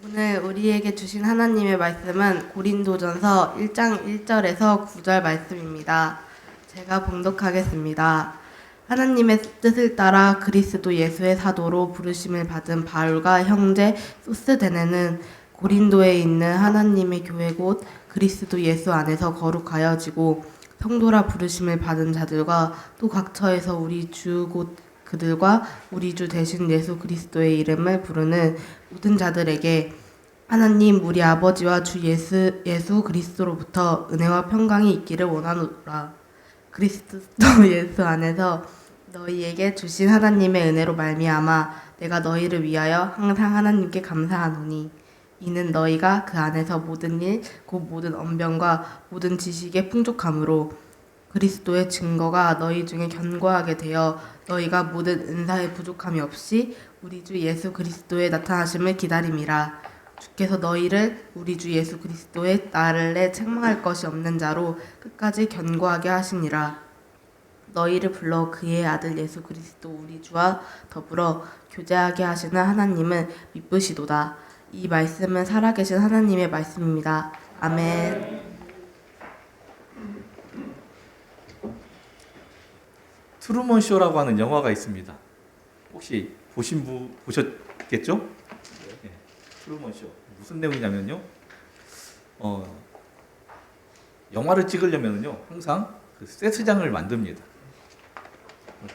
오늘 우리에게 주신 하나님의 말씀은 고린도전서 1장 1절에서 9절 말씀입니다. 제가 봉독하겠습니다. 하나님의 뜻을 따라 그리스도 예수의 사도로 부르심을 받은 바울과 형제 소스데네는 고린도에 있는 하나님의 교회 곧 그리스도 예수 안에서 거룩하여지고 성도라 부르심을 받은 자들과 또 각처에서 우리 주 곧 그들과 우리 주 대신 예수 그리스도의 이름을 부르는 모든 자들에게 하나님 우리 아버지와 주 예수 그리스도로부터 은혜와 평강이 있기를 원하노라. 그리스도 예수 안에서 너희에게 주신 하나님의 은혜로 말미암아 내가 너희를 위하여 항상 하나님께 감사하노니 이는 너희가 그 안에서 모든 일 곧 모든 언변과 모든 지식의 풍족함으로 그리스도의 증거가 너희 중에 견고하게 되어 너희가 모든 은사의 부족함이 없이 우리 주 예수 그리스도의 나타나심을 기다림이라. 주께서 너희를 우리 주 예수 그리스도의 날에 책망할 것이 없는 자로 끝까지 견고하게 하시니라. 너희를 불러 그의 아들 예수 그리스도 우리 주와 더불어 교제하게 하시는 하나님은 미쁘시도다. 이 말씀은 살아계신 하나님의 말씀입니다. 아멘. 트루먼 쇼라고 하는 영화가 있습니다. 혹시 보셨겠죠? 네, 트루먼 쇼. 무슨 내용이냐면요. 영화를 찍으려면요 항상 그 세트장을 만듭니다.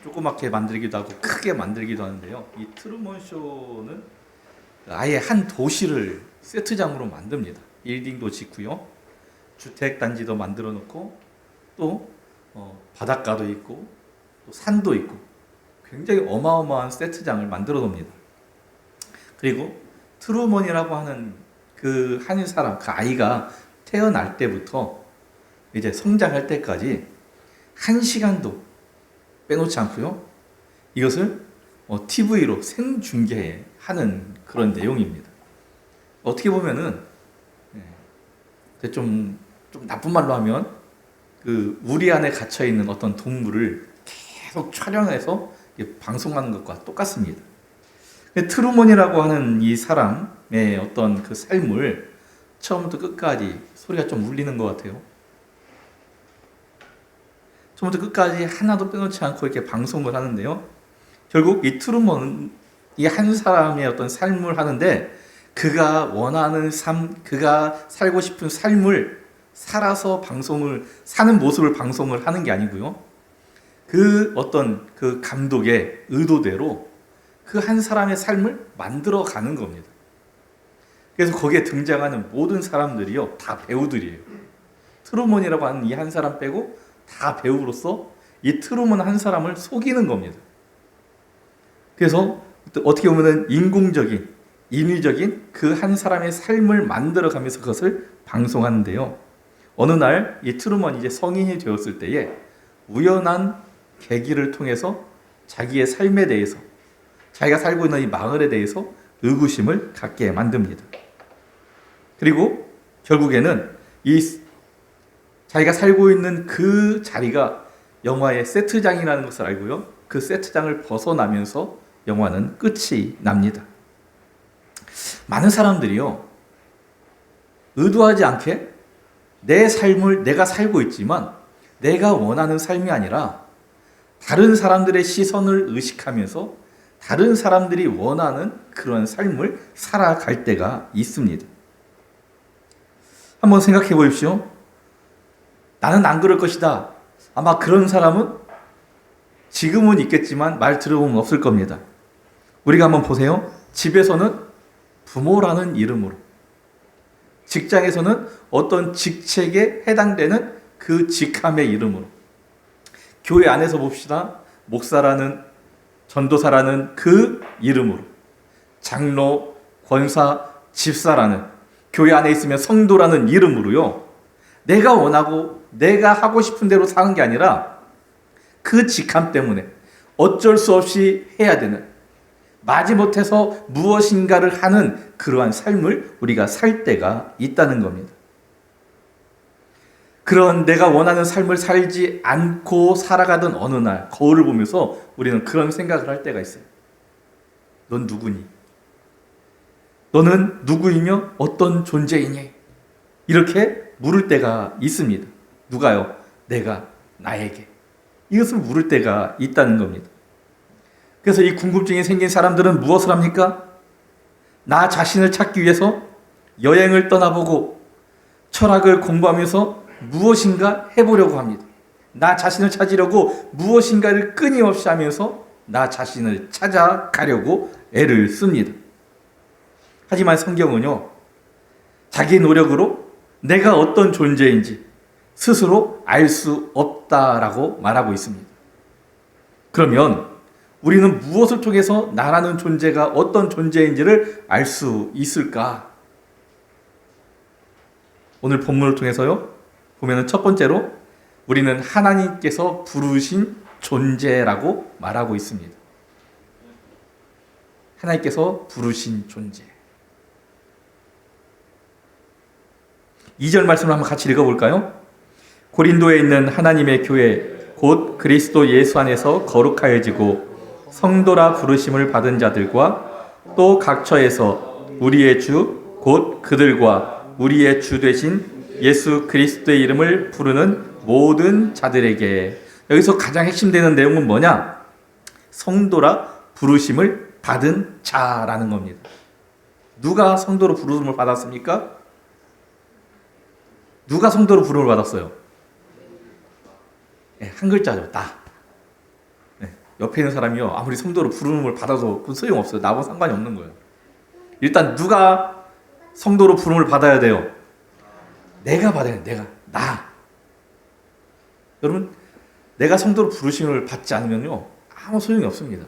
조그맣게 만들기도 하고 크게 만들기도 하는데요. 이 트루먼 쇼는 아예 한 도시를 세트장으로 만듭니다. 빌딩도 짓고요, 주택 단지도 만들어 놓고 또 바닷가도 있고 또 산도 있고 굉장히 어마어마한 세트장을 만들어 놉니다. 그리고 트루먼이라고 하는 그 한 사람, 그 아이가 태어날 때부터 이제 성장할 때까지 한 시간도 빼놓지 않고요, 이것을 TV로 생중계하는 그런 내용입니다. 어떻게 보면은 좀 나쁜 말로 하면 그 우리 안에 갇혀 있는 어떤 동물을 계속 촬영해서 방송하는 것과 똑같습니다. 트루먼이라고 하는 이 사람의 어떤 그 삶을 처음부터 끝까지 소리가 좀 울리는 것 같아요. 처음부터 끝까지 하나도 빼놓지 않고 이렇게 방송을 하는데요. 결국 이 트루먼은 이 한 사람의 어떤 삶을 하는데 그가 원하는 삶, 그가 살고 싶은 삶을 살아서 방송을 사는 모습을 방송을 하는 게 아니고요. 그 어떤 그 감독의 의도대로 그 한 사람의 삶을 만들어 가는 겁니다. 그래서 거기에 등장하는 모든 사람들이요 다 배우들이에요. 트루먼이라고 하는 이 한 사람 빼고 다 배우로서 이 트루먼 한 사람을 속이는 겁니다. 그래서 어떻게 보면 인공적인, 인위적인 그 한 사람의 삶을 만들어 가면서 그것을 방송하는데요. 어느 날 이 트루먼이 이제 성인이 되었을 때에 우연한 계기를 통해서 자기의 삶에 대해서, 자기가 살고 있는 이 마을에 대해서 의구심을 갖게 만듭니다. 그리고 결국에는 이 자기가 살고 있는 그 자리가 영화의 세트장이라는 것을 알고요, 그 세트장을 벗어나면서 영화는 끝이 납니다. 많은 사람들이요 의도하지 않게 내 삶을 내가 살고 있지만 내가 원하는 삶이 아니라 다른 사람들의 시선을 의식하면서 다른 사람들이 원하는 그런 삶을 살아갈 때가 있습니다. 한번 생각해 보십시오. 나는 안 그럴 것이다. 아마 그런 사람은 지금은 있겠지만 말 들어보면 없을 겁니다. 우리가 한번 보세요. 집에서는 부모라는 이름으로, 직장에서는 어떤 직책에 해당되는 그 직함의 이름으로, 교회 안에서 봅시다. 목사라는, 전도사라는 그 이름으로, 장로, 권사, 집사라는, 교회 안에 있으면 성도라는 이름으로요, 내가 원하고 내가 하고 싶은 대로 사는 게 아니라 그 직함 때문에 어쩔 수 없이 해야 되는, 마지못해서 무엇인가를 하는 그러한 삶을 우리가 살 때가 있다는 겁니다. 그런 내가 원하는 삶을 살지 않고 살아가던 어느 날 거울을 보면서 우리는 그런 생각을 할 때가 있어요. 넌 누구니? 너는 누구이며 어떤 존재이니? 이렇게 물을 때가 있습니다. 누가요? 내가 나에게. 이것을 물을 때가 있다는 겁니다. 그래서 이 궁금증이 생긴 사람들은 무엇을 합니까? 나 자신을 찾기 위해서 여행을 떠나보고 철학을 공부하면서 무엇인가 해보려고 합니다. 나 자신을 찾으려고 무엇인가를 끊임없이 하면서 나 자신을 찾아가려고 애를 씁니다. 하지만 성경은요, 자기 노력으로 내가 어떤 존재인지 스스로 알 수 없다라고 말하고 있습니다. 그러면 우리는 무엇을 통해서 나라는 존재가 어떤 존재인지를 알 수 있을까? 오늘 본문을 통해서요, 보면은 첫 번째로 우리는 하나님께서 부르신 존재라고 말하고 있습니다. 하나님께서 부르신 존재. 2절 말씀을 한번 같이 읽어볼까요? 고린도에 있는 하나님의 교회 곧 그리스도 예수 안에서 거룩하여지고 성도라 부르심을 받은 자들과 또 각처에서 우리의 주 곧 그들과 우리의 주 되신 예수 그리스도의 이름을 부르는 모든 자들에게. 여기서 가장 핵심되는 내용은 뭐냐? 성도라 부르심을 받은 자라는 겁니다. 누가 성도로 부르심을 받았습니까? 누가 성도로 부름을 받았어요? 네, 한 글자죠. 나. 네, 옆에 있는 사람이요, 아무리 성도로 부름을 받아도 그건 소용없어요. 나하고 상관이 없는 거예요. 일단 누가 성도로 부름을 받아야 돼요? 내가 받아야 돼요. 나. 여러분, 내가 성도로 부르심을 받지 않으면요, 아무 소용이 없습니다.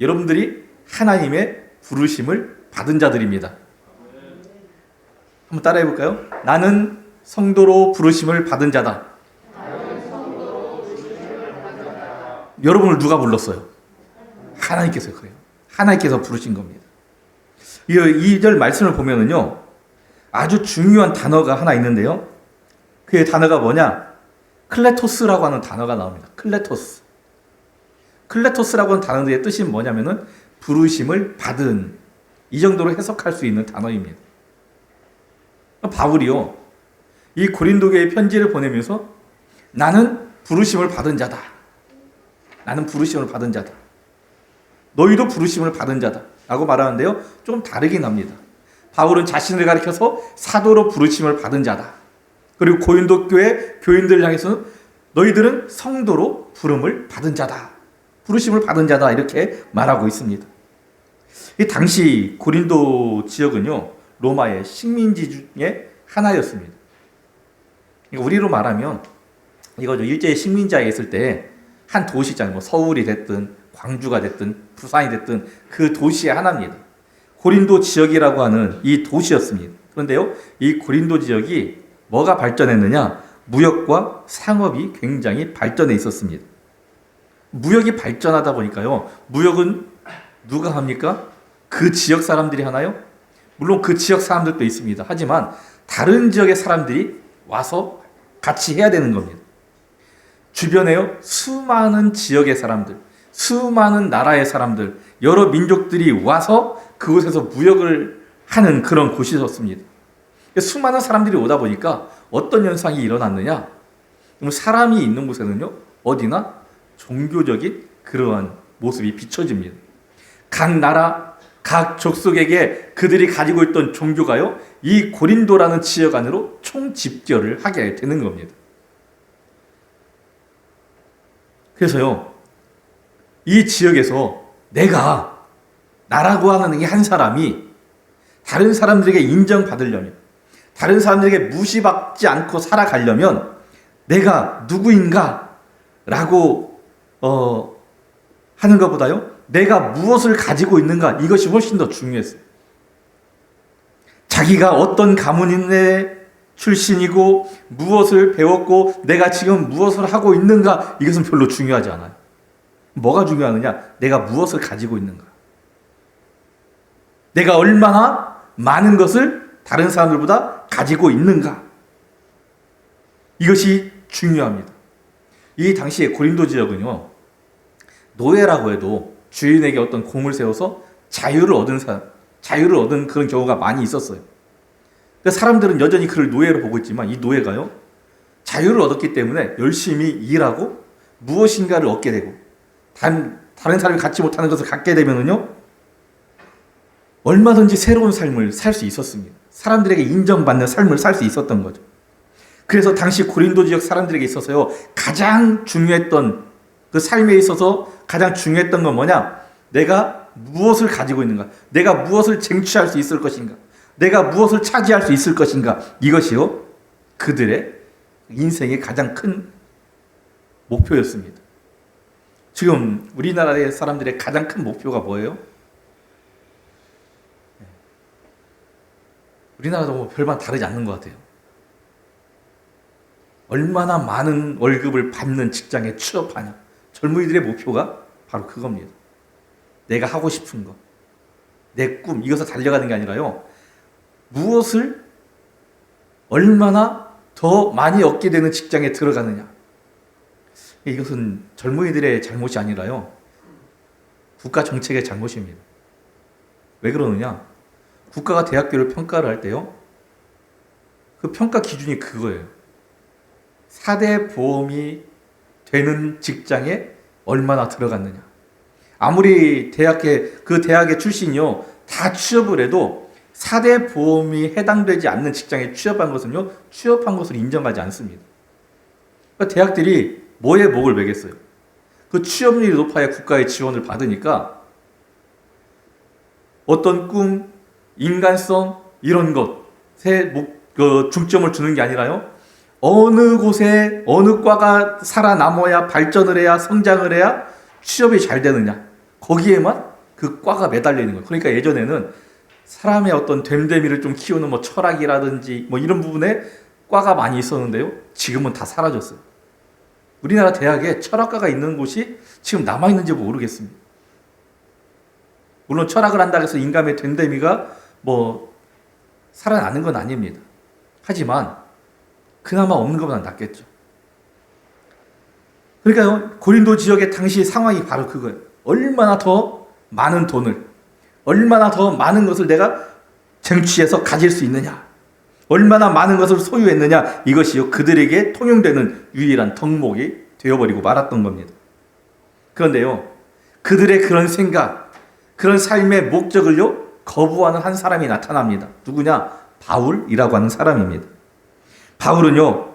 여러분들이 하나님의 부르심을 받은 자들입니다. 한번 따라해 볼까요? 나는 성도로 부르심을 받은 자다. 여러분을 누가 불렀어요? 하나님께서. 그래요. 하나님께서 부르신 겁니다. 이 2절 말씀을 보면은요, 아주 중요한 단어가 하나 있는데요. 그 단어가 뭐냐? 클레토스라고 하는 단어가 나옵니다. 클레토스. 클레토스라고 하는 단어의 뜻이 뭐냐면은 부르심을 받은, 이 정도로 해석할 수 있는 단어입니다. 바울이요, 이 고린도교의 편지를 보내면서 나는 부르심을 받은 자다. 나는 부르심을 받은 자다. 너희도 부르심을 받은 자다. 라고 말하는데요, 좀 다르긴 합니다. 바울은 자신을 가리켜서 사도로 부르심을 받은 자다. 그리고 고린도 교회 교인들을 향해서는 너희들은 성도로 부름을 받은 자다. 부르심을 받은 자다. 이렇게 말하고 있습니다. 이 당시 고린도 지역은요, 로마의 식민지 중에 하나였습니다. 그러니까 우리로 말하면 이거죠. 일제의 식민지하에 있을 때 한 도시 있잖아요. 뭐 서울이 됐든 광주가 됐든 부산이 됐든 그 도시의 하나입니다. 고린도 지역이라고 하는 이 도시였습니다. 그런데요, 이 고린도 지역이 뭐가 발전했느냐? 무역과 상업이 굉장히 발전해 있었습니다. 무역이 발전하다 보니까요, 무역은 누가 합니까? 그 지역 사람들이 하나요? 물론 그 지역 사람들도 있습니다. 하지만 다른 지역의 사람들이 와서 같이 해야 되는 겁니다. 주변에요, 수많은 지역의 사람들, 수많은 나라의 사람들, 여러 민족들이 와서 그곳에서 무역을 하는 그런 곳이었습니다. 수많은 사람들이 오다 보니까 어떤 현상이 일어났느냐? 사람이 있는 곳에는요, 어디나 종교적인 그러한 모습이 비춰집니다. 각 나라, 각 족속에게 그들이 가지고 있던 종교가요, 이 고린도라는 지역 안으로 총집결을 하게 되는 겁니다. 그래서요, 이 지역에서 내가, 나라고 하는 이 한 사람이 다른 사람들에게 인정받으려면, 다른 사람들에게 무시받지 않고 살아가려면 내가 누구인가 라고 하는 것보다요, 내가 무엇을 가지고 있는가, 이것이 훨씬 더 중요했어요. 자기가 어떤 가문인의 출신이고 무엇을 배웠고 내가 지금 무엇을 하고 있는가, 이것은 별로 중요하지 않아요. 뭐가 중요하느냐? 내가 무엇을 가지고 있는가. 내가 얼마나 많은 것을 다른 사람들보다 가지고 있는가. 이것이 중요합니다. 이 당시에 고린도 지역은요, 노예라고 해도 주인에게 어떤 공을 세워서 자유를 얻은 사람, 자유를 얻은 그런 경우가 많이 있었어요. 그러니까 사람들은 여전히 그를 노예로 보고 있지만 이 노예가요, 자유를 얻었기 때문에 열심히 일하고 무엇인가를 얻게 되고 다른 사람이 갖지 못하는 것을 갖게 되면은요, 얼마든지 새로운 삶을 살 수 있었습니다. 사람들에게 인정받는 삶을 살 수 있었던 거죠. 그래서 당시 고린도 지역 사람들에게 있어서요, 가장 중요했던, 그 삶에 있어서 가장 중요했던 건 뭐냐? 내가 무엇을 가지고 있는가? 내가 무엇을 쟁취할 수 있을 것인가? 내가 무엇을 차지할 수 있을 것인가? 이것이요, 그들의 인생의 가장 큰 목표였습니다. 지금 우리나라의 사람들의 가장 큰 목표가 뭐예요? 우리나라도 뭐 별반 다르지 않는 것 같아요. 얼마나 많은 월급을 받는 직장에 취업하냐. 젊은이들의 목표가 바로 그겁니다. 내가 하고 싶은 것, 내 꿈, 이것을 달려가는 게 아니라요, 무엇을 얼마나 더 많이 얻게 되는 직장에 들어가느냐. 이것은 젊은이들의 잘못이 아니라요, 국가 정책의 잘못입니다. 왜 그러느냐? 국가가 대학교를 평가를 할 때요, 그 평가 기준이 그거예요. 4대 보험이 되는 직장에 얼마나 들어갔느냐. 아무리 그 대학의 출신이요, 다 취업을 해도 4대 보험이 해당되지 않는 직장에 취업한 것은요, 취업한 것을 인정하지 않습니다. 그러니까 대학들이 뭐에 목을 매겠어요? 그 취업률이 높아야 국가의 지원을 받으니까 어떤 꿈, 인간성, 이런 것에 중점을 두는 게 아니라요, 어느 곳에 어느 과가 살아남아야, 발전을 해야, 성장을 해야 취업이 잘 되느냐, 거기에만 그 과가 매달려 있는 거예요. 그러니까 예전에는 사람의 어떤 됨됨이를 좀 키우는 뭐 철학이라든지 뭐 이런 부분에 과가 많이 있었는데요, 지금은 다 사라졌어요. 우리나라 대학에 철학과가 있는 곳이 지금 남아있는지 모르겠습니다. 물론 철학을 한다고 해서 인간의 됨됨이가 뭐 살아나는 건 아닙니다. 하지만 그나마 없는 것보다 낫겠죠. 그러니까요, 고린도 지역의 당시 상황이 바로 그거예요. 얼마나 더 많은 돈을, 얼마나 더 많은 것을 내가 쟁취해서 가질 수 있느냐, 얼마나 많은 것을 소유했느냐, 이것이요, 그들에게 통용되는 유일한 덕목이 되어버리고 말았던 겁니다. 그런데요, 그들의 그런 생각, 그런 삶의 목적을요, 거부하는 한 사람이 나타납니다. 누구냐? 바울이라고 하는 사람입니다. 바울은요,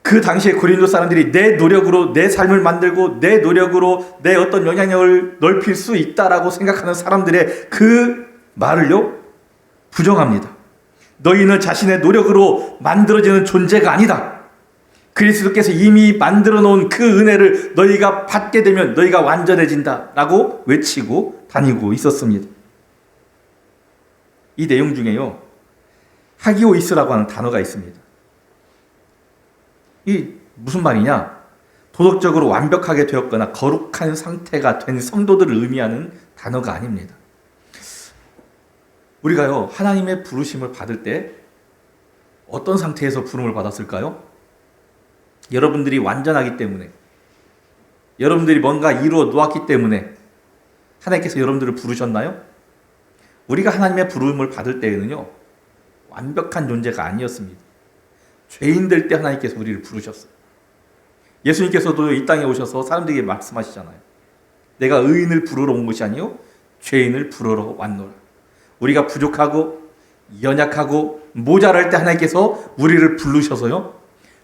그 당시에 고린도 사람들이 내 노력으로 내 삶을 만들고 내 노력으로 내 어떤 영향력을 넓힐 수 있다라고 생각하는 사람들의 그 말을요, 부정합니다. 너희는 자신의 노력으로 만들어지는 존재가 아니다. 그리스도께서 이미 만들어 놓은 그 은혜를 너희가 받게 되면 너희가 완전해진다 라고 외치고 다니고 있었습니다. 이 내용 중에요, 하기오이스라고 하는 단어가 있습니다. 이 무슨 말이냐? 도덕적으로 완벽하게 되었거나 거룩한 상태가 된 성도들을 의미하는 단어가 아닙니다. 우리가요, 하나님의 부르심을 받을 때 어떤 상태에서 부름을 받았을까요? 여러분들이 완전하기 때문에, 여러분들이 뭔가 이루어 놓았기 때문에 하나님께서 여러분들을 부르셨나요? 우리가 하나님의 부름을 받을 때에는요, 완벽한 존재가 아니었습니다. 죄인될 때 하나님께서 우리를 부르셨어요. 예수님께서도 이 땅에 오셔서 사람들에게 말씀하시잖아요. 내가 의인을 부르러 온 것이 아니요 죄인을 부르러 왔노라. 우리가 부족하고 연약하고 모자랄 때 하나님께서 우리를 부르셔서요,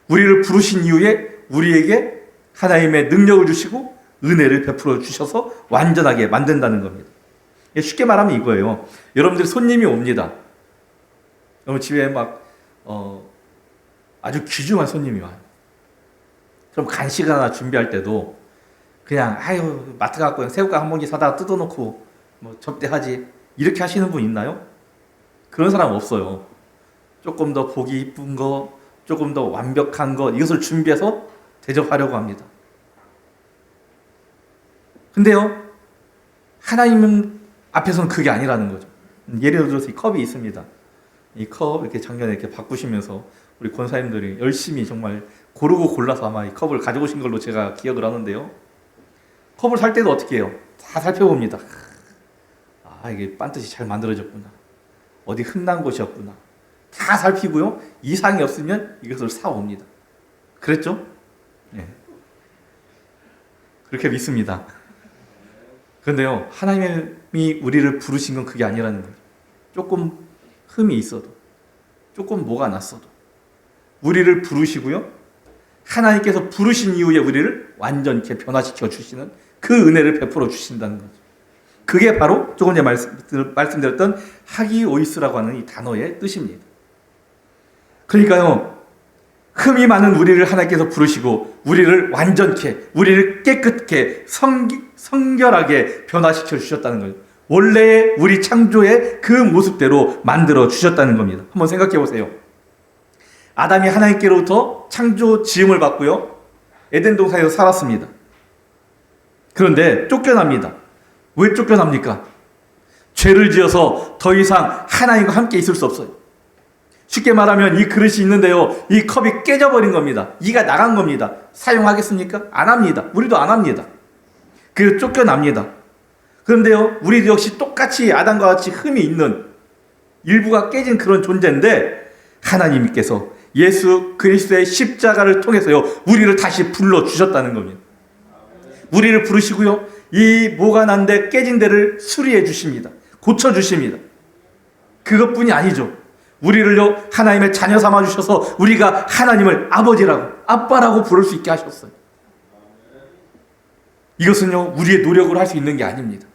우리를 부르신 이후에 우리에게 하나님의 능력을 주시고 은혜를 베풀어 주셔서 완전하게 만든다는 겁니다. 쉽게 말하면 이거예요. 여러분들 손님이 옵니다. 여러분 집에 아주 귀중한 손님이 와요. 그럼 간식 하나 준비할 때도 그냥 마트 가고 그냥 새우깡 한 봉지 사다가 뜯어놓고 뭐 접대하지, 이렇게 하시는 분 있나요? 그런 사람 없어요. 조금 더 보기 이쁜 거, 조금 더 완벽한 것, 이것을 준비해서 대접하려고 합니다. 근데요, 하나님 앞에서는 그게 아니라는 거죠. 예를 들어서 이 컵이 있습니다. 이 컵 이렇게 작년에 이렇게 바꾸시면서 우리 권사님들이 열심히 정말 고르고 골라서 아마 이 컵을 가져오신 걸로 제가 기억을 하는데요. 컵을 살 때도 어떻게 해요? 다 살펴봅니다. 이게 반드시 잘 만들어졌구나. 어디 흠난 곳이었구나. 다 살피고요. 이상이 없으면 이것을 사옵니다. 그랬죠? 네. 그렇게 믿습니다. 그런데요, 하나님이 우리를 부르신 건 그게 아니라는 거죠. 조금 흠이 있어도, 조금 뭐가 났어도 우리를 부르시고요. 하나님께서 부르신 이후에 우리를 완전히 변화시켜 주시는 그 은혜를 베풀어 주신다는 거죠. 그게 바로 조금 전에 말씀드렸던 하기오이스라고 하는 이 단어의 뜻입니다. 그러니까요, 흠이 많은 우리를 하나님께서 부르시고 우리를 완전케, 우리를 깨끗게, 성결하게 변화시켜 주셨다는 거예요. 원래의 우리 창조의 그 모습대로 만들어 주셨다는 겁니다. 한번 생각해 보세요. 아담이 하나님께로부터 창조 지음을 받고요, 에덴 동산에서 살았습니다. 그런데 쫓겨납니다. 왜 쫓겨납니까? 죄를 지어서 더 이상 하나님과 함께 있을 수 없어요. 쉽게 말하면 이 그릇이 있는데요, 이 컵이 깨져버린 겁니다. 이가 나간 겁니다. 사용하겠습니까? 안 합니다. 우리도 안 합니다. 그래서 쫓겨납니다. 그런데요, 우리도 역시 똑같이 아담과 같이 흠이 있는, 일부가 깨진 그런 존재인데 하나님께서 예수 그리스도의 십자가를 통해서요, 우리를 다시 불러주셨다는 겁니다. 우리를 부르시고요, 이 뭐가 난데 깨진 데를 수리해 주십니다. 고쳐주십니다. 그것뿐이 아니죠. 우리를요, 하나님의 자녀 삼아 주셔서 우리가 하나님을 아버지라고, 아빠라고 부를 수 있게 하셨어요. 이것은요, 우리의 노력으로 할 수 있는 게 아닙니다.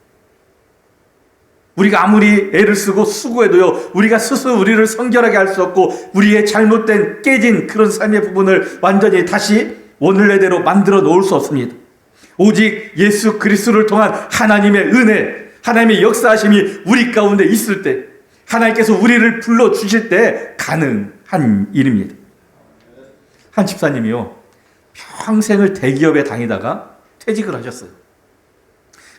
우리가 아무리 애를 쓰고 수고해도요, 우리가 스스로 우리를 성결하게 할 수 없고, 우리의 잘못된 깨진 그런 삶의 부분을 완전히 다시 원래대로 만들어 놓을 수 없습니다. 오직 예수 그리스도를 통한 하나님의 은혜, 하나님의 역사하심이 우리 가운데 있을 때, 하나님께서 우리를 불러주실 때 가능한 일입니다. 한 집사님이요, 평생을 대기업에 다니다가 퇴직을 하셨어요.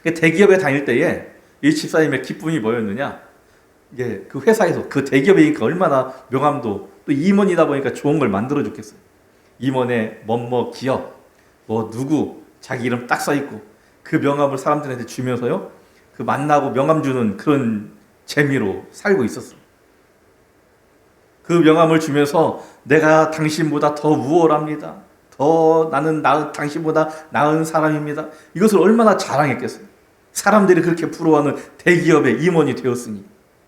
대기업에 다닐 때에 이 집사님의 기쁨이 뭐였느냐, 이제 그 회사에서, 그 대기업이니까 얼마나 명함도, 또 임원이다 보니까 좋은 걸 만들어 줬겠어요. 임원에 뭐뭐 기업, 뭐 누구, 자기 이름 딱 써있고, 그 명함을 사람들한테 주면서요, 그 만나고 명함 주는 그런 재미로 살고 있었어요. 그 명함을 주면서 내가 당신보다 더 우월합니다. 나는 당신보다 나은 사람입니다. 이것을 얼마나 자랑했겠어요. 사람들이 그렇게 부러워하는 대기업의 임원이 되었으니.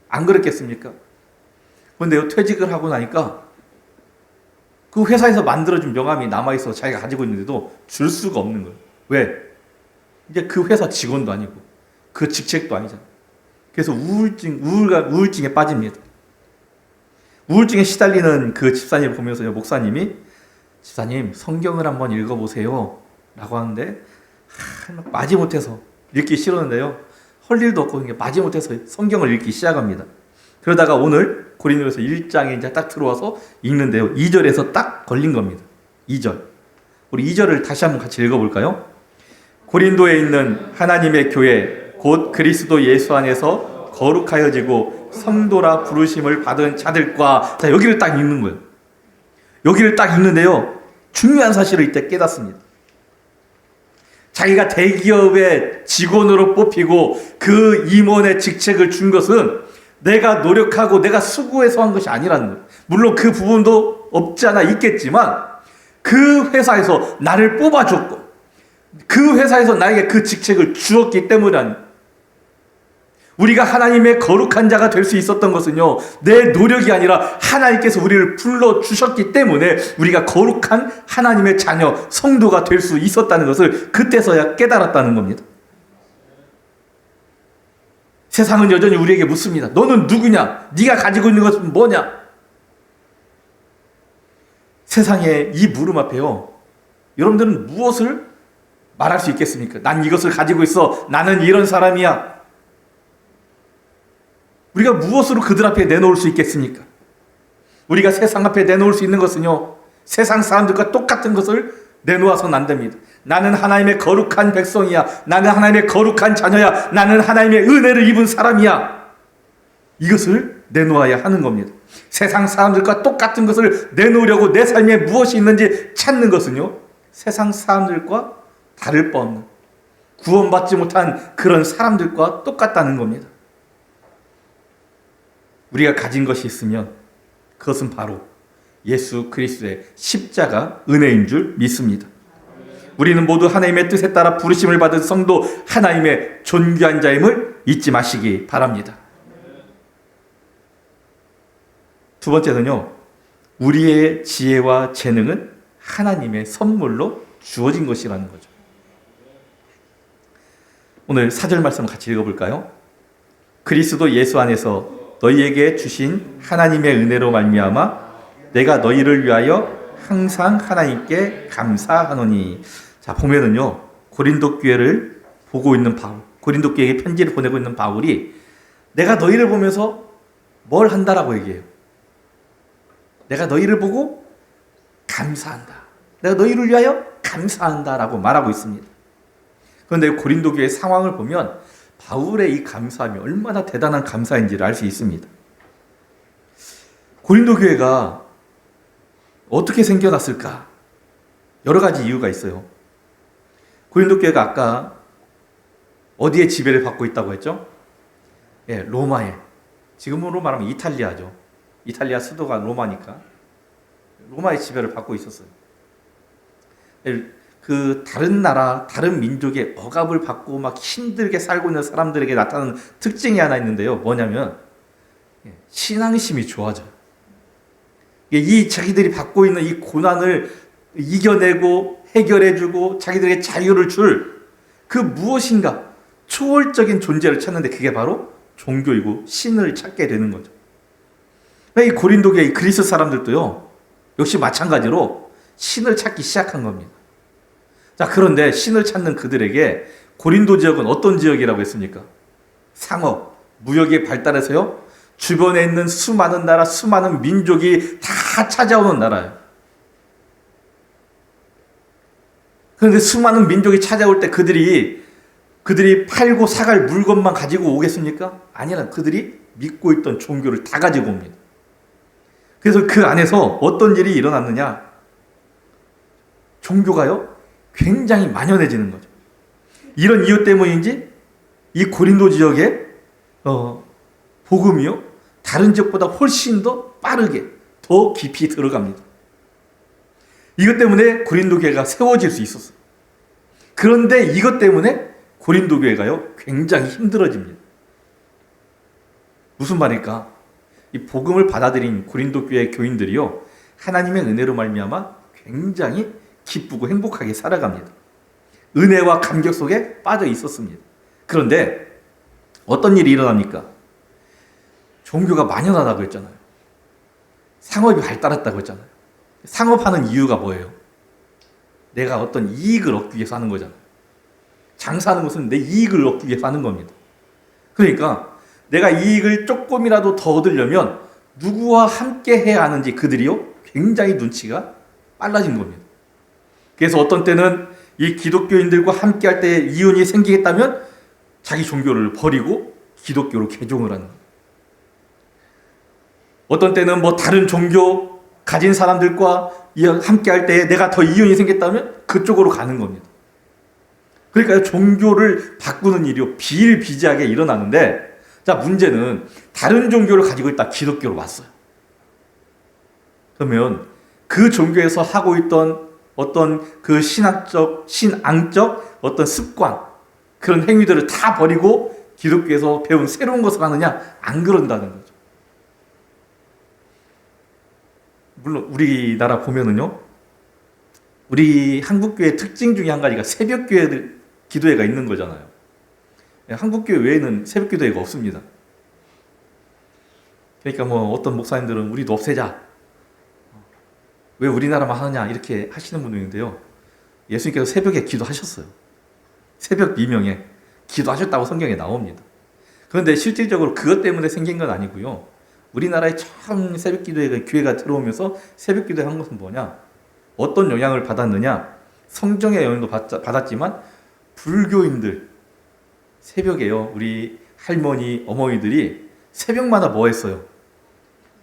안 그랬겠습니까? 그런데요, 퇴직을 하고 나니까 그 회사에서 만들어준 명함이 남아있어 자기가 가지고 있는데도 줄 수가 없는 거예요. 왜? 이제 그 회사 직원도 아니고 그 직책도 아니잖아요. 그래서 우울증에 빠집니다. 우울증에 시달리는 그 집사님을 보면서요, 목사님이, 집사님 성경을 한번 읽어보세요 라고 하는데, 마지못해서 읽기 싫었는데요, 할 일도 없고 마지못해서 성경을 읽기 시작합니다. 그러다가 오늘 고린도전서 1장에 이제 딱 들어와서 읽는데요, 2절에서 딱 걸린 겁니다. 2절. 우리 2절을 다시 한번 같이 읽어볼까요? 고린도에 있는 하나님의 교회 곧 그리스도 예수 안에서 거룩하여지고 성도라 부르심을 받은 자들과, 자, 여기를 딱 읽는 거예요. 여기를 딱 읽는데요, 중요한 사실을 이때 깨닫습니다. 자기가 대기업의 직원으로 뽑히고 그 임원의 직책을 준 것은 내가 노력하고 내가 수고해서 한 것이 아니라는 거예요. 물론 그 부분도 없지 않아 있겠지만, 그 회사에서 나를 뽑아줬고 그 회사에서 나에게 그 직책을 주었기 때문에, 우리가 하나님의 거룩한 자가 될 수 있었던 것은요, 내 노력이 아니라 하나님께서 우리를 불러주셨기 때문에 우리가 거룩한 하나님의 자녀, 성도가 될 수 있었다는 것을 그때서야 깨달았다는 겁니다. 세상은 여전히 우리에게 묻습니다. 너는 누구냐? 네가 가지고 있는 것은 뭐냐? 세상의 이 물음 앞에요, 여러분들은 무엇을 말할 수 있겠습니까? 난 이것을 가지고 있어. 나는 이런 사람이야. 우리가 무엇으로 그들 앞에 내놓을 수 있겠습니까? 우리가 세상 앞에 내놓을 수 있는 것은요, 세상 사람들과 똑같은 것을 내놓아서는 안 됩니다. 나는 하나님의 거룩한 백성이야. 나는 하나님의 거룩한 자녀야. 나는 하나님의 은혜를 입은 사람이야. 이것을 내놓아야 하는 겁니다. 세상 사람들과 똑같은 것을 내놓으려고 내 삶에 무엇이 있는지 찾는 것은요, 세상 사람들과 다를 바 없는, 구원받지 못한 그런 사람들과 똑같다는 겁니다. 우리가 가진 것이 있으면 그것은 바로 예수 그리스도의 십자가 은혜인 줄 믿습니다. 우리는 모두 하나님의 뜻에 따라 부르심을 받은 성도, 하나님의 존귀한 자임을 잊지 마시기 바랍니다. 두 번째는요, 우리의 지혜와 재능은 하나님의 선물로 주어진 것이라는 거죠. 오늘 4절 말씀 같이 읽어볼까요? 그리스도 예수 안에서 너희에게 주신 하나님의 은혜로 말미암아 내가 너희를 위하여 항상 하나님께 감사하노니. 자, 보면은요, 고린도 교회를 보고 있는 바울, 고린도 교회에게 편지를 보내고 있는 바울이 내가 너희를 보면서 뭘 한다라고 얘기해요. 내가 너희를 보고 감사한다. 내가 너희를 위하여 감사한다라고 말하고 있습니다. 그런데 고린도 교회의 상황을 보면 바울의 이 감사함이 얼마나 대단한 감사인지를 알 수 있습니다. 고린도 교회가 어떻게 생겨났을까? 여러 가지 이유가 있어요. 고린도 교회가 아까 어디에 지배를 받고 있다고 했죠? 예, 로마에. 지금으로 말하면 이탈리아죠. 이탈리아 수도가 로마니까 로마의 지배를 받고 있었어요. 그 다른 나라, 다른 민족의 억압을 받고 막 힘들게 살고 있는 사람들에게 나타나는 특징이 하나 있는데요. 뭐냐면 신앙심이 좋아져요. 이 자기들이 받고 있는 이 고난을 이겨내고 해결해주고 자기들에게 자유를 줄 그 무엇인가 초월적인 존재를 찾는데 그게 바로 종교이고 신을 찾게 되는 거죠. 이 고린도교의 그리스 사람들도요, 역시 마찬가지로 신을 찾기 시작한 겁니다. 자, 그런데 신을 찾는 그들에게 고린도 지역은 어떤 지역이라고 했습니까? 상업, 무역이 발달해서요, 주변에 있는 수많은 나라, 수많은 민족이 다 찾아오는 나라예요. 그런데 수많은 민족이 찾아올 때 그들이 팔고 사갈 물건만 가지고 오겠습니까? 아니라 그들이 믿고 있던 종교를 다 가지고 옵니다. 그래서 그 안에서 어떤 일이 일어났느냐? 종교가요, 굉장히 만연해지는 거죠. 이런 이유 때문인지 이 고린도 지역에 복음이요, 다른 지역보다 훨씬 더 빠르게, 더 깊이 들어갑니다. 이것 때문에 고린도 교회가 세워질 수 있었어요. 그런데 이것 때문에 고린도 교회가요, 굉장히 힘들어집니다. 무슨 말일까? 이 복음을 받아들인 고린도 교회 교인들이요, 하나님의 은혜로 말미암아 굉장히 기쁘고 행복하게 살아갑니다. 은혜와 감격 속에 빠져 있었습니다. 그런데 어떤 일이 일어납니까? 종교가 만연하다고 했잖아요. 상업이 발달했다고 했잖아요. 상업하는 이유가 뭐예요? 내가 어떤 이익을 얻기 위해서 하는 거잖아요. 장사하는 것은 내 이익을 얻기 위해서 하는 겁니다. 그러니까 내가 이익을 조금이라도 더 얻으려면 누구와 함께 해야 하는지 그들이요, 굉장히 눈치가 빨라진 겁니다. 그래서 어떤 때는 이 기독교인들과 함께 할 때 이윤이 생기겠다면 자기 종교를 버리고 기독교로 개종을 하는 겁니다. 어떤 때는 뭐 다른 종교 가진 사람들과 함께 할 때 내가 더 이윤이 생겼다면 그쪽으로 가는 겁니다. 그러니까 종교를 바꾸는 일이 비일비재하게 일어나는데, 자, 문제는 다른 종교를 가지고 있다 기독교로 왔어요. 그러면 그 종교에서 하고 있던 어떤 그 신앙적 어떤 습관, 그런 행위들을 다 버리고 기독교에서 배운 새로운 것을 하느냐? 안 그런다는 거죠. 물론 우리나라 보면은요, 우리 한국교회 특징 중에 한 가지가 새벽교회 기도회가 있는 거잖아요. 한국교회 외에는 새벽기도회가 없습니다. 그러니까 뭐 어떤 목사님들은 우리도 없애자, 왜 우리나라만 하느냐, 이렇게 하시는 분도 있는데요. 예수님께서 새벽에 기도하셨어요. 새벽 미명에 기도하셨다고 성경에 나옵니다. 그런데 실질적으로 그것 때문에 생긴 건 아니고요. 우리나라에 처음 새벽기도회 교회가 들어오면서 새벽기도회 한 것은 뭐냐? 어떤 영향을 받았느냐? 성경의 영향도 받았지만 불교인들 새벽에요, 우리 할머니, 어머니들이 새벽마다 뭐 했어요?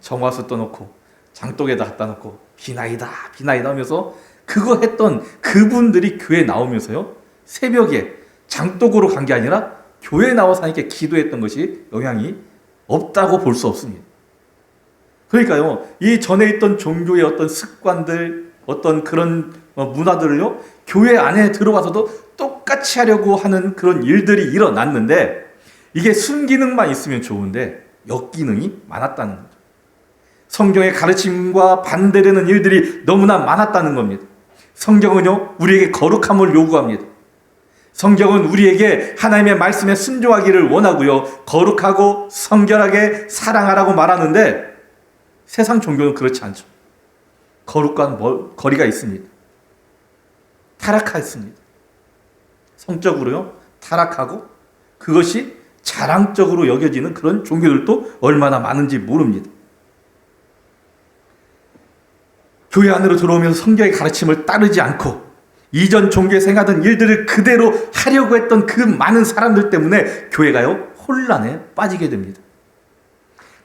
정화수 떠놓고 장독에다 갖다 놓고 비나이다 하면서 그거 했던 그분들이 교회에 나오면서요, 새벽에 장독으로 간 게 아니라 교회에 나와서 하니까 기도했던 것이 영향이 없다고 볼 수 없습니다. 그러니까요, 이 전에 있던 종교의 어떤 습관들, 어떤 그런 문화들을요, 교회 안에 들어와서도 똑같이 하려고 하는 그런 일들이 일어났는데, 이게 순기능만 있으면 좋은데 역기능이 많았다는 거죠. 성경의 가르침과 반대되는 일들이 너무나 많았다는 겁니다. 성경은요, 우리에게 거룩함을 요구합니다. 성경은 우리에게 하나님의 말씀에 순종하기를 원하고요, 거룩하고 성결하게 사랑하라고 말하는데, 세상 종교는 그렇지 않죠. 거룩과는 거리가 있습니다. 타락했습니다. 성적으로요, 타락하고 그것이 자랑적으로 여겨지는 그런 종교들도 얼마나 많은지 모릅니다. 교회 안으로 들어오면서 성경의 가르침을 따르지 않고 이전 종교에 생하던 일들을 그대로 하려고 했던 그 많은 사람들 때문에 교회가요, 혼란에 빠지게 됩니다.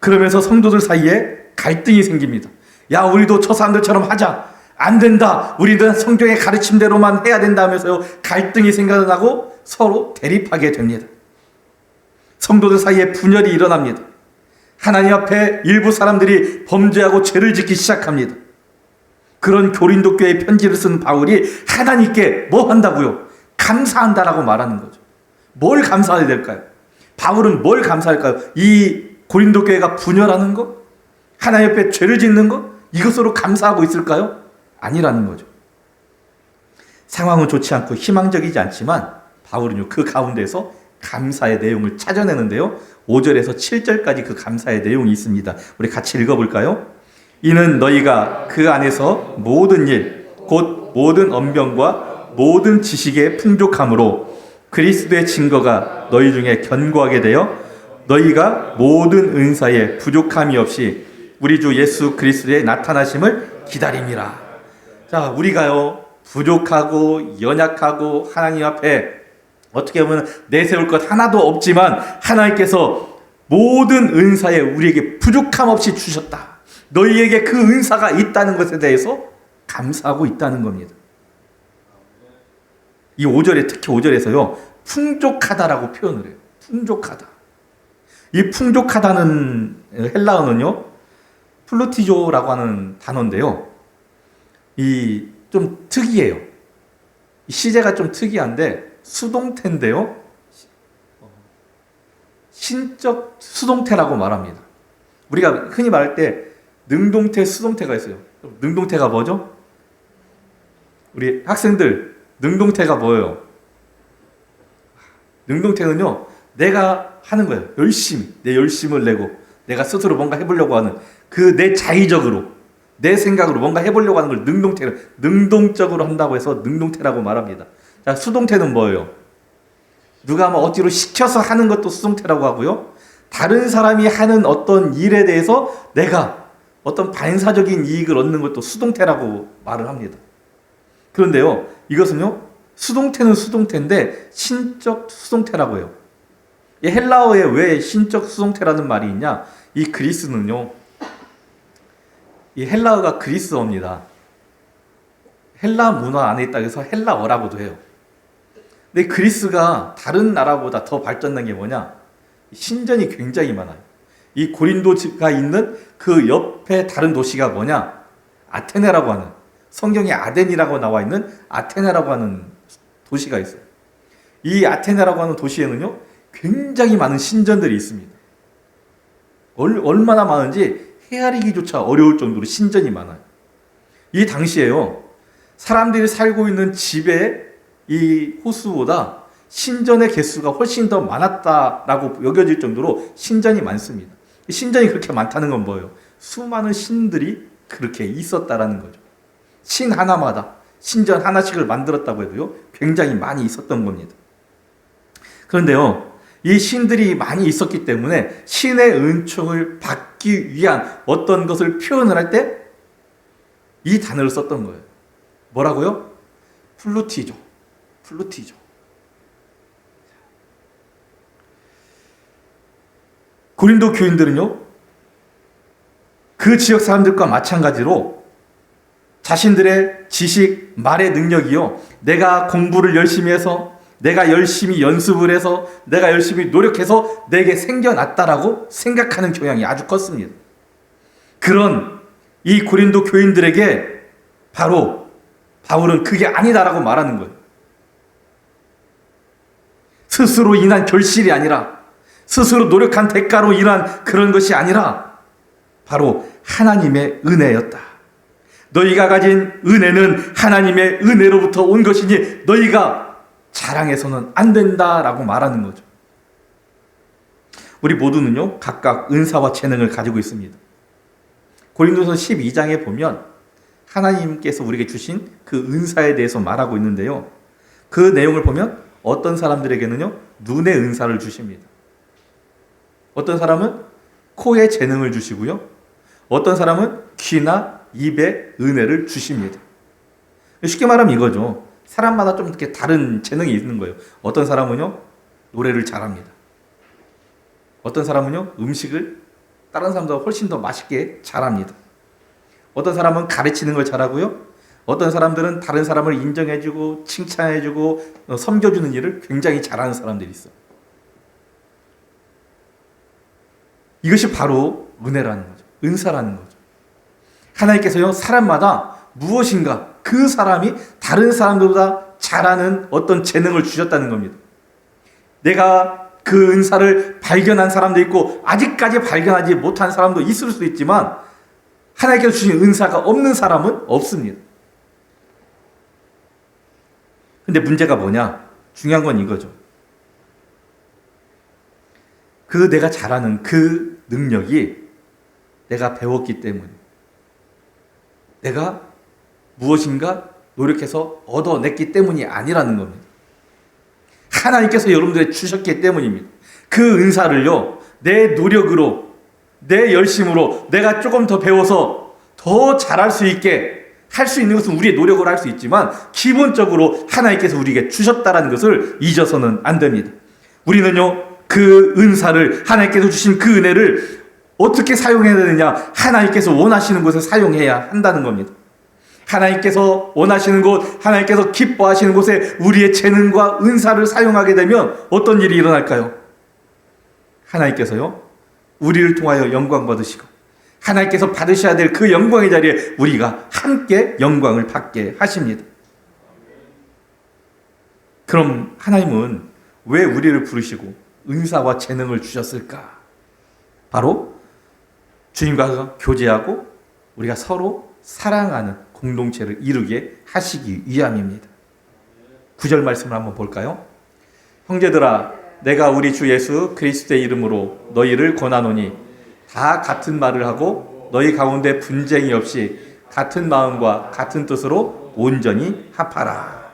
그러면서 성도들 사이에 갈등이 생깁니다. 야, 우리도 저 사람들처럼 하자. 안 된다. 우리는 성경의 가르침대로만 해야 된다 하면서요, 갈등이 생겨나고 서로 대립하게 됩니다. 성도들 사이에 분열이 일어납니다. 하나님 앞에 일부 사람들이 범죄하고 죄를 짓기 시작합니다. 그런 고린도 교회에 편지를 쓴 바울이 하나님께 뭐 한다고요? 감사한다라고 말하는 거죠. 뭘 감사해야 될까요? 바울은 뭘 감사할까요? 이 고린도 교회가 분열하는 것? 하나님 앞에 죄를 짓는 것? 이것으로 감사하고 있을까요? 아니라는 거죠. 상황은 좋지 않고 희망적이지 않지만 바울은요, 그 가운데서 감사의 내용을 찾아내는데요, 5절에서 7절까지 그 감사의 내용이 있습니다. 우리 같이 읽어볼까요? 이는 너희가 그 안에서 모든 일, 곧 모든 언변과 모든 지식의 풍족함으로 그리스도의 증거가 너희 중에 견고하게 되어 너희가 모든 은사에 부족함이 없이 우리 주 예수 그리스도의 나타나심을 기다림이라. 자, 우리가요, 부족하고 연약하고 하나님 앞에 어떻게 보면 내세울 것 하나도 없지만 하나님께서 모든 은사에 우리에게 부족함 없이 주셨다. 너희에게 그 은사가 있다는 것에 대해서 감사하고 있다는 겁니다. 이 5절에, 특히 5절에서요, 풍족하다라고 표현을 해요. 풍족하다. 이 풍족하다는 헬라어는요, 플루티조라고 하는 단어인데요, 이 좀 특이해요. 이 시제가 좀 특이한데 수동태인데요, 신적 수동태라고 말합니다. 우리가 흔히 말할 때 능동태, 수동태가 있어요. 능동태가 뭐죠? 우리 학생들, 능동태가 뭐예요? 능동태는요, 내가 하는 거예요. 열심히, 내 열심을 내고 내가 스스로 뭔가 해보려고 하는 그 내 자의적으로 내 생각으로 뭔가 해보려고 하는 걸 능동적으로 한다고 해서 능동태라고 말합니다. 자, 수동태는 뭐예요? 누가 뭐 억지로 시켜서 하는 것도 수동태라고 하고요, 다른 사람이 하는 어떤 일에 대해서 내가 어떤 반사적인 이익을 얻는 것도 수동태라고 말을 합니다. 그런데요, 이것은요, 수동태는 수동태인데 신적 수동태라고 해요. 이 헬라어에 왜 신적 수동태라는 말이 있냐? 이 그리스는요, 이 헬라어가 그리스어입니다. 헬라 문화 안에 있다고 해서 헬라어라고도 해요. 근데 그리스가 다른 나라보다 더 발전된 게 뭐냐? 신전이 굉장히 많아요. 이 고린도가 있는 그 옆에 다른 도시가 뭐냐? 아테네라고 하는, 성경에 아덴이라고 나와 있는 아테네라고 하는 도시가 있어요. 이 아테네라고 하는 도시에는요, 굉장히 많은 신전들이 있습니다. 얼마나 많은지 헤아리기조차 어려울 정도로 신전이 많아요. 이 당시에요, 사람들이 살고 있는 집의 이 호수보다 신전의 개수가 훨씬 더 많았다라고 여겨질 정도로 신전이 많습니다. 신전이 그렇게 많다는 건 뭐예요? 수많은 신들이 그렇게 있었다라는 거죠. 신 하나마다 신전 하나씩을 만들었다고 해도요, 굉장히 많이 있었던 겁니다. 그런데요, 이 신들이 많이 있었기 때문에 신의 은총을 받기 위한 어떤 것을 표현을 할 때 이 단어를 썼던 거예요. 뭐라고요? 플루티조. 고린도 교인들은요, 그 지역 사람들과 마찬가지로 자신들의 지식, 말의 능력이요, 내가 공부를 열심히 해서, 내가 열심히 연습을 해서, 내가 열심히 노력해서 내게 생겨났다라고 생각하는 경향이 아주 컸습니다. 그런 이 고린도 교인들에게 바로 바울은 그게 아니다라고 말하는 거예요. 스스로 인한 결실이 아니라, 스스로 노력한 대가로 인한 그런 것이 아니라 바로 하나님의 은혜였다. 너희가 가진 은혜는 하나님의 은혜로부터 온 것이니 너희가 자랑해서는 안 된다라고 말하는 거죠. 우리 모두는요, 각각 은사와 재능을 가지고 있습니다. 고린도서 12장에 보면 하나님께서 우리에게 주신 그 은사에 대해서 말하고 있는데요. 그 내용을 보면 어떤 사람들에게는요, 눈의 은사를 주십니다. 어떤 사람은 코에 재능을 주시고요. 어떤 사람은 귀나 입에 은혜를 주십니다. 쉽게 말하면 이거죠. 사람마다 좀 이렇게 다른 재능이 있는 거예요. 어떤 사람은요, 노래를 잘합니다. 어떤 사람은요, 음식을 다른 사람보다 훨씬 더 맛있게 잘합니다. 어떤 사람은 가르치는 걸 잘하고요. 어떤 사람들은 다른 사람을 인정해주고 칭찬해주고 섬겨주는 일을 굉장히 잘하는 사람들이 있어요. 이것이 바로 은혜라는 거죠. 은사라는 거죠. 하나님께서요, 사람마다 무엇인가 그 사람이 다른 사람들보다 잘하는 어떤 재능을 주셨다는 겁니다. 내가 그 은사를 발견한 사람도 있고 아직까지 발견하지 못한 사람도 있을 수도 있지만 하나님께서 주신 은사가 없는 사람은 없습니다. 근데 문제가 뭐냐? 중요한 건 이거죠. 그 내가 잘하는 그 능력이 내가 배웠기 때문에, 내가 무엇인가 노력해서 얻어냈기 때문이 아니라는 겁니다. 하나님께서 여러분들에게 주셨기 때문입니다. 그 은사를요, 내 노력으로, 내 열심으로 내가 조금 더 배워서 더 잘할 수 있게 할 수 있는 것은 우리의 노력으로 할 수 있지만 기본적으로 하나님께서 우리에게 주셨다는 것을 잊어서는 안 됩니다. 우리는요, 그 은사를, 하나님께서 주신 그 은혜를 어떻게 사용해야 되느냐? 하나님께서 원하시는 곳에 사용해야 한다는 겁니다. 하나님께서 원하시는 곳, 하나님께서 기뻐하시는 곳에 우리의 재능과 은사를 사용하게 되면 어떤 일이 일어날까요? 하나님께서요, 우리를 통하여 영광 받으시고 하나님께서 받으셔야 될 그 영광의 자리에 우리가 함께 영광을 받게 하십니다. 그럼 하나님은 왜 우리를 부르시고 은사와 재능을 주셨을까? 바로 주님과 교제하고 우리가 서로 사랑하는 공동체를 이루게 하시기 위함입니다. 9절 말씀을 한번 볼까요? 형제들아, 내가 우리 주 예수 그리스도의 이름으로 너희를 권하노니 다 같은 말을 하고 너희 가운데 분쟁이 없이 같은 마음과 같은 뜻으로 온전히 합하라.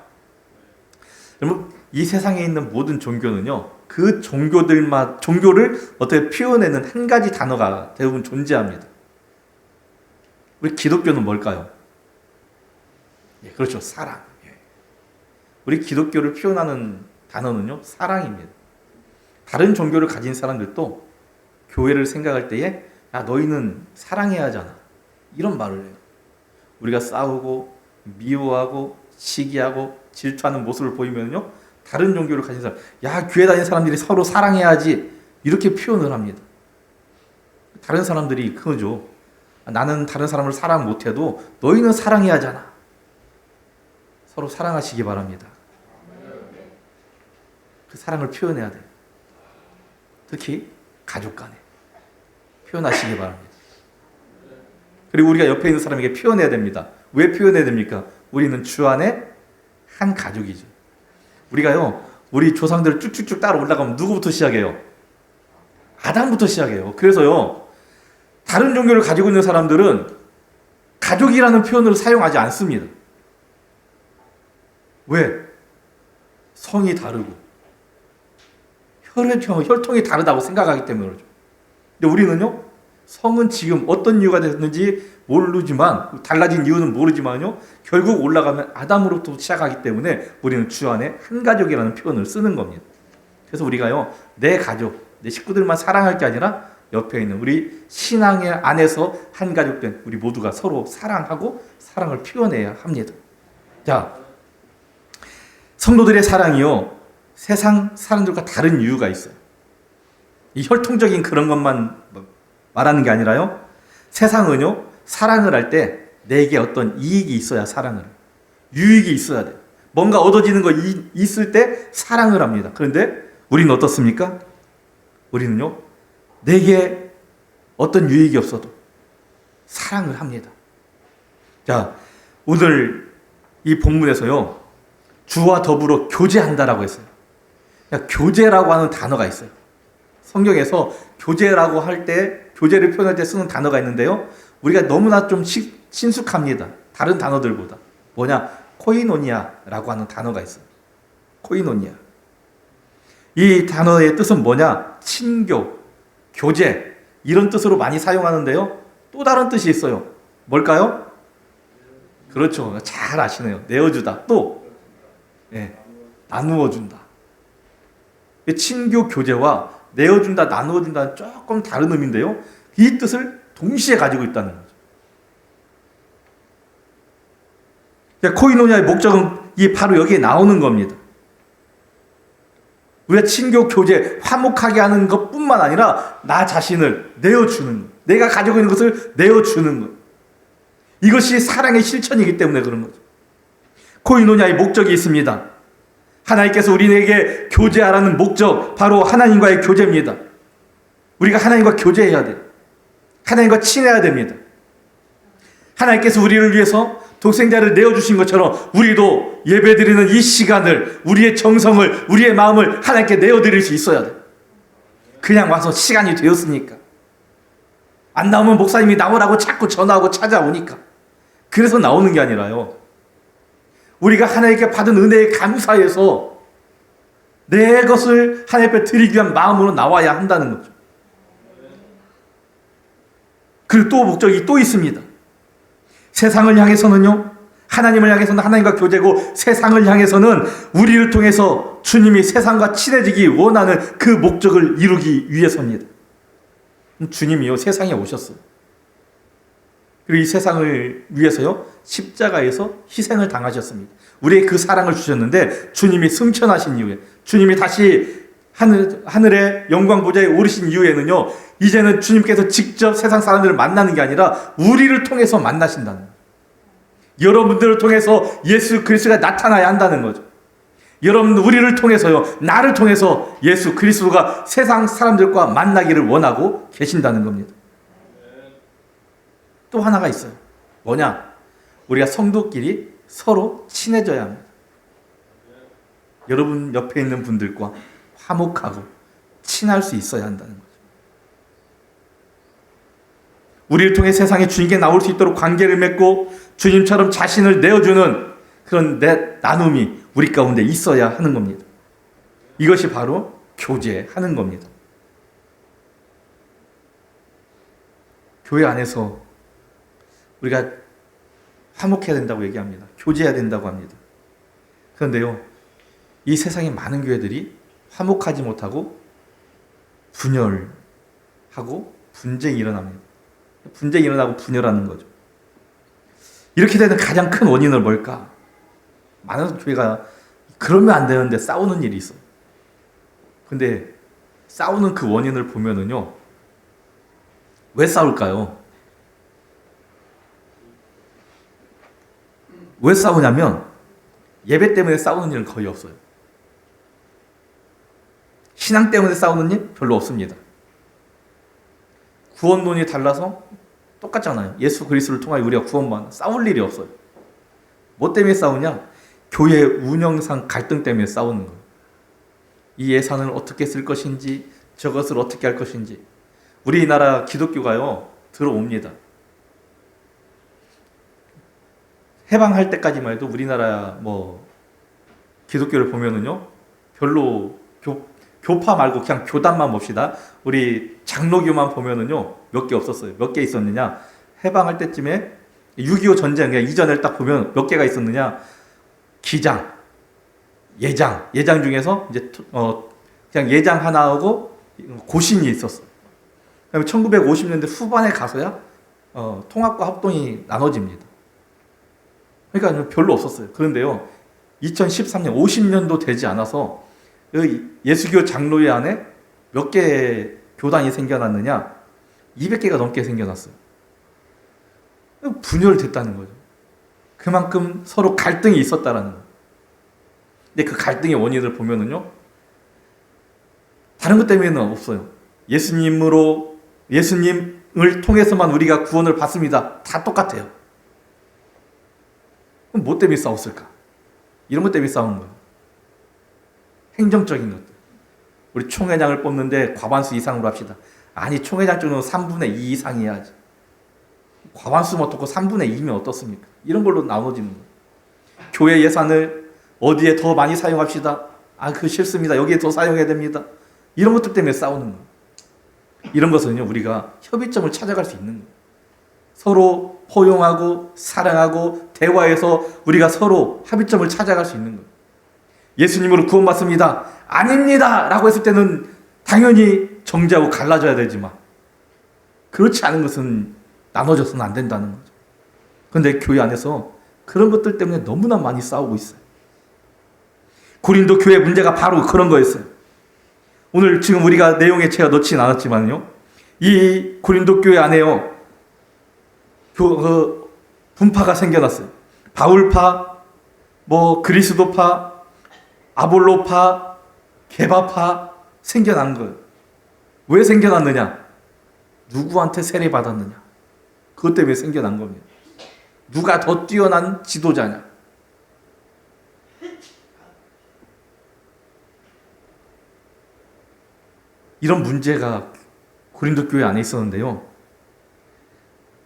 여러분, 이 세상에 있는 모든 종교는요, 그 종교를 어떻게 표현하는 한 가지 단어가 대부분 존재합니다. 우리 기독교는 뭘까요? 예, 그렇죠. 사랑. 예. 우리 기독교를 표현하는 단어는요, 사랑입니다. 다른 종교를 가진 사람들도 교회를 생각할 때에 야, 너희는 사랑해야 하잖아, 이런 말을 해요. 우리가 싸우고 미워하고 시기하고 질투하는 모습을 보이면요, 다른 종교를 가진 사람, 야, 교회 다니는 사람들이 서로 사랑해야지, 이렇게 표현을 합니다. 다른 사람들이 그거죠. 나는 다른 사람을 사랑 못해도 너희는 사랑해야 하잖아. 서로 사랑하시기 바랍니다. 그 사랑을 표현해야 돼요. 특히 가족 간에 표현하시기 바랍니다. 그리고 우리가 옆에 있는 사람에게 표현해야 됩니다. 왜 표현해야 됩니까? 우리는 주 안에 한 가족이죠. 우리가요, 우리 조상들 쭉쭉쭉 따라 올라가면 누구부터 시작해요? 아담부터 시작해요. 그래서요, 다른 종교를 가지고 있는 사람들은 가족이라는 표현을 사용하지 않습니다. 왜? 성이 다르고 혈통이 다르다고 생각하기 때문에 그러죠. 근데 우리는요, 성은 지금 어떤 이유가 됐는지 모르지만, 달라진 이유는 모르지만요, 결국 올라가면 아담으로부터 시작하기 때문에 우리는 주 안에 한 가족이라는 표현을 쓰는 겁니다. 그래서 우리가요, 내 가족, 내 식구들만 사랑할 게 아니라 옆에 있는 우리 신앙의 안에서 한 가족된 우리 모두가 서로 사랑하고 사랑을 표현해야 합니다. 자, 성도들의 사랑이요, 세상 사람들과 다른 이유가 있어요. 이 혈통적인 그런 것만 말하는 게 아니라요, 세상은요, 사랑을 할 때 내게 어떤 이익이 있어야 사랑을 해요. 유익이 있어야 돼요. 뭔가 얻어지는 거 있을 때 사랑을 합니다. 그런데 우리는 어떻습니까? 우리는요, 내게 어떤 유익이 없어도 사랑을 합니다. 자, 오늘 이 본문에서요, 주와 더불어 교제한다라고 했어요. 교제라고 하는 단어가 있어요. 성경에서 교제라고 할 때, 교제를 표현할 때 쓰는 단어가 있는데요, 우리가 너무나 좀 친숙합니다. 다른 단어들보다. 뭐냐? 코이노니아라고 하는 단어가 있어요. 코이노니아. 이 단어의 뜻은 뭐냐? 친교, 교제, 이런 뜻으로 많이 사용하는데요, 또 다른 뜻이 있어요. 뭘까요? 그렇죠. 잘 아시네요. 내어주다. 또, 네, 나누어준다. 친교, 교제와 내어준다, 나누어준다는 조금 다른 의미인데요, 이 뜻을 동시에 가지고 있다는 거죠. 코이노니아의 목적은 바로 여기에 나오는 겁니다. 우리가 친교, 교제, 화목하게 하는 것뿐만 아니라 나 자신을 내어주는 것, 내가 가지고 있는 것을 내어주는 것, 이것이 사랑의 실천이기 때문에 그런 거죠. 코이노니아의 목적이 있습니다. 하나님께서 우리에게 교제하라는 목적, 바로 하나님과의 교제입니다. 우리가 하나님과 교제해야 돼요. 하나님과 친해야 됩니다. 하나님께서 우리를 위해서 독생자를 내어주신 것처럼 우리도 예배드리는 이 시간을, 우리의 정성을, 우리의 마음을 하나님께 내어드릴 수 있어야 돼요. 그냥 와서 시간이 되었으니까, 안 나오면 목사님이 나오라고 자꾸 전화하고 찾아오니까 그래서 나오는 게 아니라요, 우리가 하나님께 받은 은혜에 감사해서 내 것을 하나님 앞에 드리기 위한 마음으로 나와야 한다는 거죠. 그리고 또 목적이 또 있습니다. 세상을 향해서는요, 하나님을 향해서는 하나님과 교제고, 세상을 향해서는 우리를 통해서 주님이 세상과 친해지기 원하는 그 목적을 이루기 위해서입니다. 주님이요, 세상에 오셨어요. 그리고 이 세상을 위해서요, 십자가에서 희생을 당하셨습니다. 우리의 그 사랑을 주셨는데, 주님이 승천하신 이후에, 주님이 다시 하늘의 영광 보좌에 오르신 이후에는요, 이제는 주님께서 직접 세상 사람들을 만나는 게 아니라 우리를 통해서 만나신다는 거예요. 여러분들을 통해서 예수 그리스도가 나타나야 한다는 거죠. 여러분, 우리를 통해서요, 나를 통해서 예수 그리스도가 세상 사람들과 만나기를 원하고 계신다는 겁니다. 또 하나가 있어요. 뭐냐? 우리가 성도끼리 서로 친해져야 합니다. 여러분 옆에 있는 분들과 화목하고 친할 수 있어야 한다는 거죠. 우리를 통해 세상에 주님께 나올 수 있도록 관계를 맺고 주님처럼 자신을 내어주는 그런 나눔이 우리 가운데 있어야 하는 겁니다. 이것이 바로 교제하는 겁니다. 교회 안에서 우리가 화목해야 된다고 얘기합니다. 교제해야 된다고 합니다. 그런데요, 이 세상의 많은 교회들이 화목하지 못하고 분열하고 분쟁이 일어납니다. 분쟁이 일어나고 분열하는 거죠. 이렇게 되는 가장 큰 원인은 뭘까? 많은 교회가 그러면 안 되는데 싸우는 일이 있어요. 근데 싸우는 그 원인을 보면은요, 왜 싸울까요? 왜 싸우냐면 예배 때문에 싸우는 일은 거의 없어요. 신앙 때문에 싸우는 일 별로 없습니다. 구원론이 달라서 똑같잖아요. 예수 그리스도를 통하여 우리가 구원받는, 싸울 일이 없어요. 뭐 때문에 싸우냐? 교회 운영상 갈등 때문에 싸우는 거예요. 이 예산을 어떻게 쓸 것인지, 저것을 어떻게 할 것인지. 우리나라 기독교가요, 들어옵니다. 해방할 때까지만 해도 우리나라 기독교를 보면은요, 별로 교파 말고 그냥 교단만 봅시다. 우리 장로교만 보면은요, 몇 개 없었어요. 몇 개 있었느냐? 해방할 때쯤에 6.25 전쟁 이전을 딱 보면 몇 개가 있었느냐? 기장, 예장 중에서 이제 그냥 예장 하나하고 고신이 있었어. 그다음에 1950년대 후반에 가서야 통합과 합동이 나눠집니다. 그러니까 별로 없었어요. 그런데요, 2013년 50년도 되지 않아서 예수교 장로회 안에 몇 개 교단이 생겨났느냐? 200개가 넘게 생겨났어요. 분열됐다는 거죠. 그만큼 서로 갈등이 있었다라는 거예요. 근데 그 갈등의 원인을 보면은요, 다른 것 때문에는 없어요. 예수님을 통해서만 우리가 구원을 받습니다. 다 똑같아요. 그럼 뭐 때문에 싸웠을까? 이런 것 때문에 싸우는 거예요. 행정적인 것들. 우리 총회장을 뽑는데 과반수 이상으로 합시다. 아니, 총회장 쪽은 3분의 2 이상 해야지. 과반수면 어떻고 3분의 2면 어떻습니까? 이런 걸로 나눠지는 거예요. 교회 예산을 어디에 더 많이 사용합시다. 그거 싫습니다. 여기에 더 사용해야 됩니다. 이런 것들 때문에 싸우는 거예요. 이런 것은요, 우리가 협의점을 찾아갈 수 있는 거예요. 서로 포용하고 사랑하고 대화해서 우리가 서로 합의점을 찾아갈 수 있는 거예요. 예수님으로 구원받습니다. 아닙니다. 라고 했을 때는 당연히 정죄하고 갈라져야 되지만, 그렇지 않은 것은 나눠져서는 안 된다는 거죠. 그런데 교회 안에서 그런 것들 때문에 너무나 많이 싸우고 있어요. 고린도 교회 문제가 바로 그런 거였어요. 오늘 지금 우리가 내용에 제가 넣진 않았지만요, 이 고린도 교회 안에요, 분파가 생겨났어요. 바울파, 그리스도파, 아볼로파, 게바파 생겨난 거예요. 왜 생겨났느냐? 누구한테 세례받았느냐? 그것 때문에 생겨난 겁니다. 누가 더 뛰어난 지도자냐? 이런 문제가 고린도 교회 안에 있었는데요.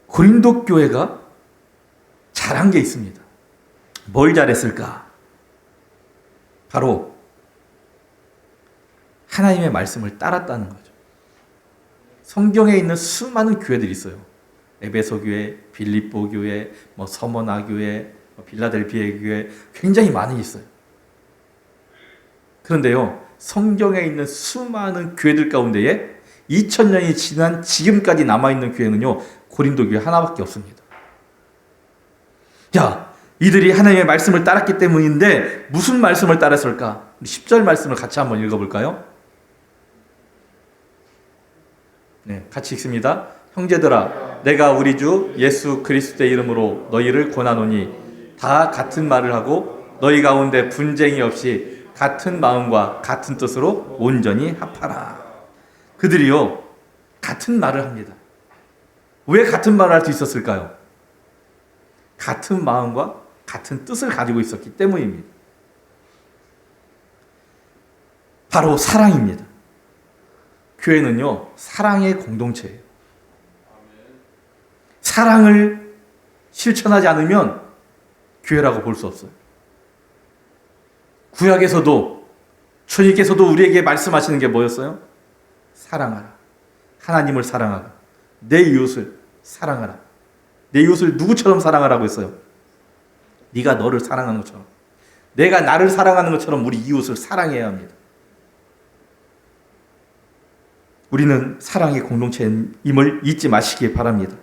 고린도 교회가 잘한 게 있습니다. 뭘 잘했을까? 바로 하나님의 말씀을 따랐다는 거죠. 성경에 있는 수많은 교회들이 있어요. 에베소 교회, 빌립보 교회, 서머나 교회, 빌라델비아 교회, 굉장히 많이 있어요. 그런데요, 성경에 있는 수많은 교회들 가운데에 2000년이 지난 지금까지 남아있는 교회는요, 고린도 교회 하나밖에 없습니다. 이들이 하나님의 말씀을 따랐기 때문인데 무슨 말씀을 따랐을까? 10절 말씀을 같이 한번 읽어볼까요? 네, 같이 읽습니다. 형제들아, 내가 우리 주 예수 그리스도의 이름으로 너희를 권하노니 다 같은 말을 하고 너희 가운데 분쟁이 없이 같은 마음과 같은 뜻으로 온전히 합하라. 그들이요, 같은 말을 합니다. 왜 같은 말을 할 수 있었을까요? 같은 마음과 같은 뜻을 가지고 있었기 때문입니다. 바로 사랑입니다. 교회는요, 사랑의 공동체예요. 사랑을 실천하지 않으면 교회라고 볼 수 없어요. 구약에서도 주님께서도 우리에게 말씀하시는 게 뭐였어요? 사랑하라. 하나님을 사랑하라. 내 이웃을 사랑하라. 내 이웃을 누구처럼 사랑하라고 했어요? 네가 너를 사랑하는 것처럼, 내가 나를 사랑하는 것처럼 우리 이웃을 사랑해야 합니다. 우리는 사랑의 공동체임을 잊지 마시기 바랍니다.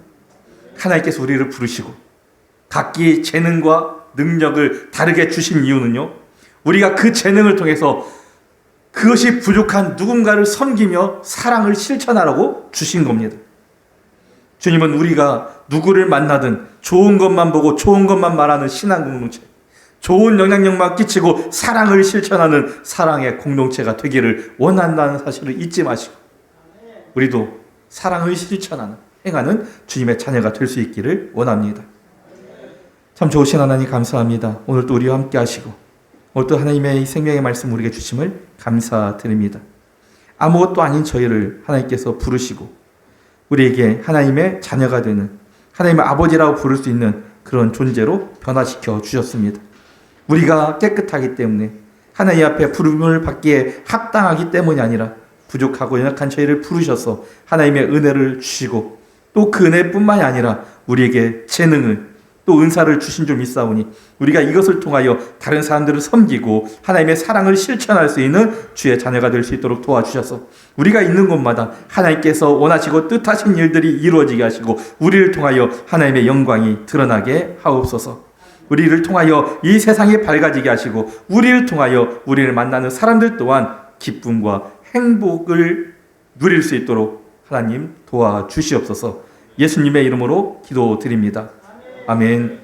하나님께서 우리를 부르시고 각기 재능과 능력을 다르게 주신 이유는요, 우리가 그 재능을 통해서 그것이 부족한 누군가를 섬기며 사랑을 실천하라고 주신 겁니다. 주님은 우리가 누구를 만나든 좋은 것만 보고 좋은 것만 말하는 신앙 공동체, 좋은 영향력만 끼치고 사랑을 실천하는 사랑의 공동체가 되기를 원한다는 사실을 잊지 마시고, 우리도 사랑을 실천하는, 행하는 주님의 자녀가 될 수 있기를 원합니다. 참 좋으신 하나님 감사합니다. 오늘도 우리와 함께 하시고 오늘도 하나님의 생명의 말씀 우리에게 주심을 감사드립니다. 아무것도 아닌 저희를 하나님께서 부르시고 우리에게 하나님의 자녀가 되는, 하나님의 아버지라고 부를 수 있는 그런 존재로 변화시켜 주셨습니다. 우리가 깨끗하기 때문에, 하나님 앞에 부름을 받기에 합당하기 때문이 아니라 부족하고 연약한 저희를 부르셔서 하나님의 은혜를 주시고, 또 그 은혜뿐만이 아니라 우리에게 재능을, 또 은사를 주신 줄 믿사오니 우리가 이것을 통하여 다른 사람들을 섬기고 하나님의 사랑을 실천할 수 있는 주의 자녀가 될 수 있도록 도와주셔서 우리가 있는 곳마다 하나님께서 원하시고 뜻하신 일들이 이루어지게 하시고 우리를 통하여 하나님의 영광이 드러나게 하옵소서. 우리를 통하여 이 세상이 밝아지게 하시고 우리를 통하여 우리를 만나는 사람들 또한 기쁨과 행복을 누릴 수 있도록 하나님 도와주시옵소서. 예수님의 이름으로 기도드립니다. 아멘.